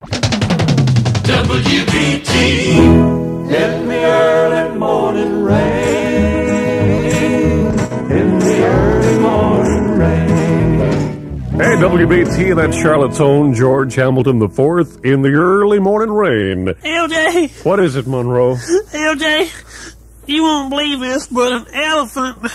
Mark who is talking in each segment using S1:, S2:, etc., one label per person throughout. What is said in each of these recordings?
S1: WBT in the early morning rain. In the early morning rain.
S2: Hey, WBT, that's Charlotte's own George Hamilton IV in the early morning rain.
S3: LJ.
S2: What is it, Monroe?
S3: LJ, you won't believe this, but an elephant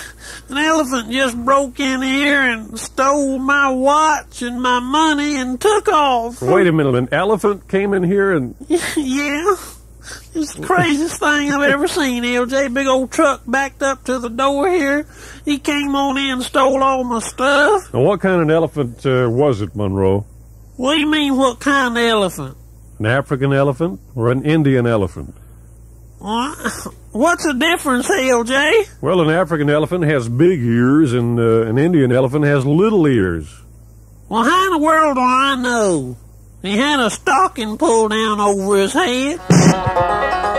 S3: just broke in here and stole my watch and my money and took off.
S2: Wait a minute, an elephant came in here and...
S3: Yeah. It's the craziest thing I've ever seen, LJ. Big old truck backed up to the door here. He came on in and stole all my stuff.
S2: Now, what kind of elephant was it, Monroe?
S3: What do you mean, what kind of elephant?
S2: An African elephant or an Indian elephant?
S3: What's the difference, LJ?
S2: Well, an African elephant has big ears and an Indian elephant has little ears.
S3: Well, how in the world do I know? He had a stocking pulled down over his head.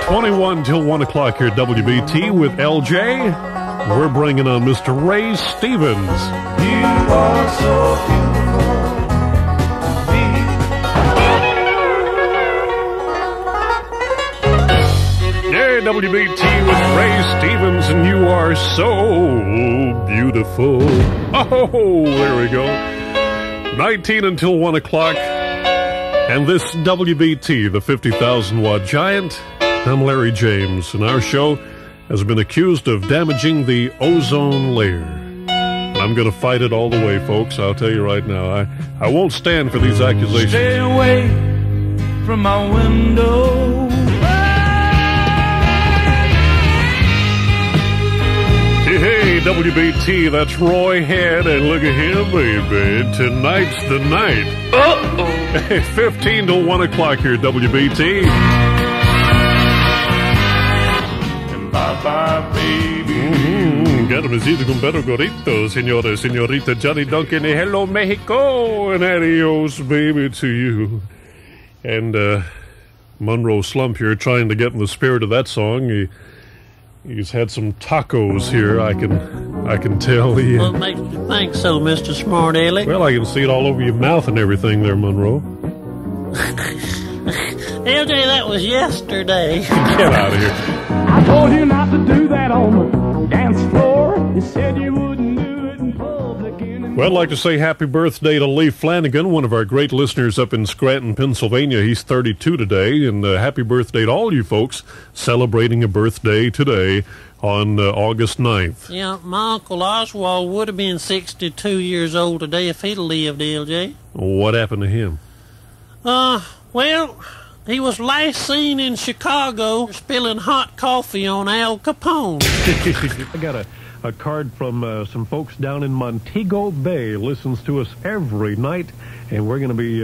S2: 21 till 1 o'clock here at WBT with LJ. We're bringing on Mr. Ray Stevens.
S1: You are so beautiful.
S2: Yeah, WBT with Ray Stevens, and you are so beautiful. Oh, there we go. 19 until 1 o'clock. And this WBT, the 50,000-watt giant, I'm Larry James, and our show has been accused of damaging the ozone layer. And I'm going to fight it all the way, folks. I'll tell you right now. I won't stand for these accusations.
S1: Stay away from my window.
S2: Hey, WBT, that's Roy Head, and look at him, baby. Tonight's the night. Uh-oh. 15 till 1 o'clock here at WBT.
S1: And bye-bye, baby.
S2: Garamisito con perro gorito, señores, señorita Johnny Duncan, and hello, Mexico, and adios, baby, to you. And Monroe Slump here trying to get in the spirit of that song. He's had some tacos here, I can tell.
S3: What makes you think so, Mr. Smart Aleck?
S2: Well, I can see it all over your mouth and everything there, Monroe.
S3: LJ, that was yesterday.
S2: Get out of here.
S4: I told you not to do that on the dance floor. You said you wouldn't do it in public anymore.
S2: Well, I'd like to say happy birthday to Lee Flanagan, one of our great listeners up in Scranton, Pennsylvania. He's 32 today, and happy birthday to all you folks celebrating a birthday today on August 9th.
S3: Yeah, my Uncle Oswald would have been 62 years old today if he'd lived, LJ.
S2: What happened to him?
S3: Well, he was last seen in Chicago spilling hot coffee on Al Capone.
S2: I got a card from some folks down in Montego Bay. Listens to us every night, and we're going to be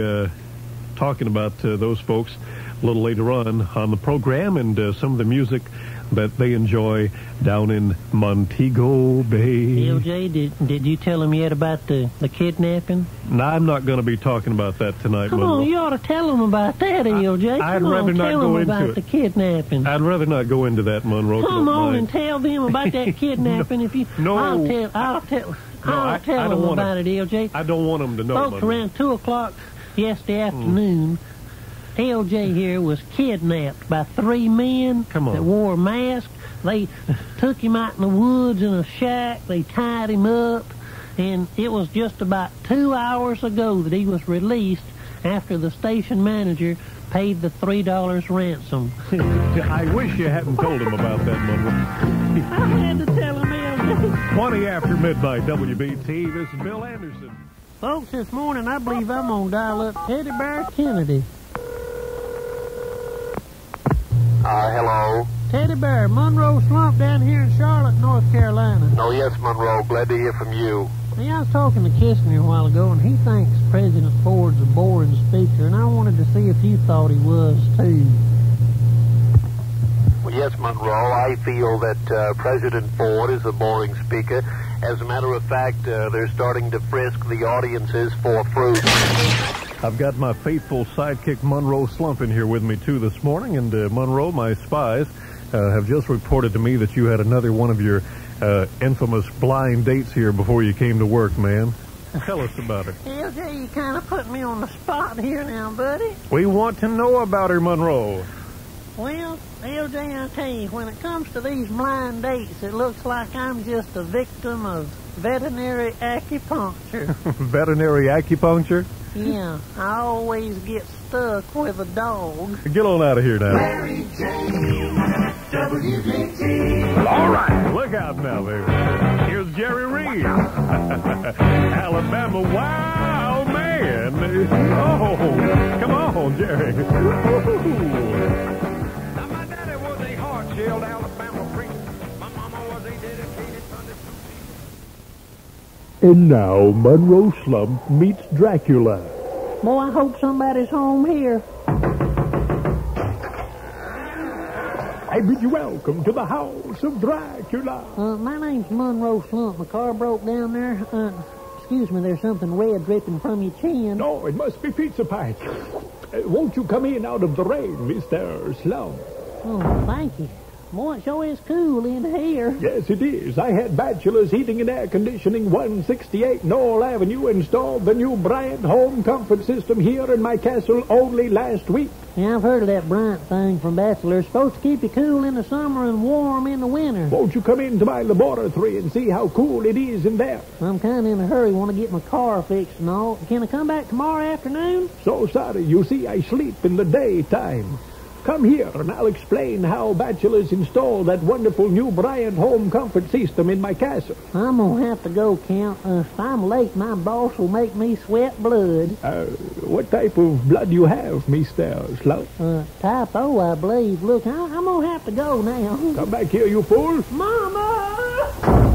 S2: talking about those folks a little later on the program and some of the music that they enjoy down in Montego Bay.
S3: LJ, did you tell him yet about the kidnapping?
S2: No, I'm not going to be talking about that tonight.
S3: Come on, you ought to tell him about that, LJ.
S2: I'd rather not go into
S3: about
S2: it.
S3: the kidnapping.
S2: I'd rather not go into that, Monroe.
S3: Come on and tell them about that kidnapping. If you,
S2: No.
S3: I'll tell them about it, LJ.
S2: I don't want them to know.
S3: Folks, around 2 o'clock yesterday afternoon, LJ here was kidnapped by 3 men that wore masks. They took him out in the woods in a shack. They tied him up. And it was just about 2 hours ago that he was released after the station manager paid the $3 ransom.
S2: I wish you hadn't told him about that, Monroe.
S3: I had to tell him, LJ.
S2: 20 after midnight, WBT. This is Bill Anderson.
S3: Folks, this morning I believe I'm going to dial up Teddy Bear Kennedy.
S5: Hello.
S3: Teddy Bear, Monroe Slump down here in Charlotte, North Carolina.
S5: Oh, yes, Monroe. Glad to hear from you.
S3: Hey, I was talking to Kissinger a while ago, and he thinks President Ford's a boring speaker, and I wanted to see if you thought he was, too.
S5: Well, yes, Monroe. I feel that President Ford is a boring speaker. As a matter of fact, they're starting to frisk the audiences for fruit.
S2: I've got my faithful sidekick Monroe Slump in here with me, too, this morning. And, Monroe, my spies have just reported to me that you had another one of your infamous blind dates here before you came to work, man. Tell us about her.
S3: LJ, you kind of put me on the spot here now, buddy.
S2: We want to know about her, Monroe.
S3: Well, LJ, I tell you, when it comes to these blind dates, it looks like I'm just a victim of veterinary acupuncture.
S2: Veterinary acupuncture?
S3: Yeah, I always get stuck with a dog.
S2: Get on out of here now.
S1: Mary Jane, WBT.
S2: All right, look out now, baby. Here's Jerry Reed. Alabama wild man. Oh, come on, Jerry.
S6: Now, my daddy was a hard-shelled Alabama preacher. My mama was a dedicated Sunday school teacher.
S7: And now, Monroe Slump meets Dracula.
S3: Boy, I hope somebody's home here.
S7: I bid you welcome to the house of Dracula.
S3: My name's Monroe Slump. My car broke down there. Excuse me, there's something red dripping from your chin.
S7: No, it must be pizza pie. Won't you come in out of the rain, Mr. Slump?
S3: Oh, thank you. Boy, it sure is cool in here.
S7: Yes, it is. I had Bachelor's Heating and Air Conditioning 168 Knoll Avenue installed the new Bryant home comfort system here in my castle only last week.
S3: Yeah, I've heard of that Bryant thing from Bachelor. It's supposed to keep you cool in the summer and warm in the winter.
S7: Won't you come into my laboratory and see how cool it is in there?
S3: I'm kind of in a hurry. Want to get my car fixed and all. Can I come back tomorrow afternoon?
S7: So sorry. You see, I sleep in the daytime. Come here, and I'll explain how Bachelors installed that wonderful new Bryant home comfort system in my castle.
S3: I'm going to have to go, Count. If I'm late, my boss will make me sweat blood.
S7: What type of blood you have, Mr. Slump?
S3: Type O, I believe. Look, I'm going to have to go now.
S7: Come back here, you fool.
S3: Mama!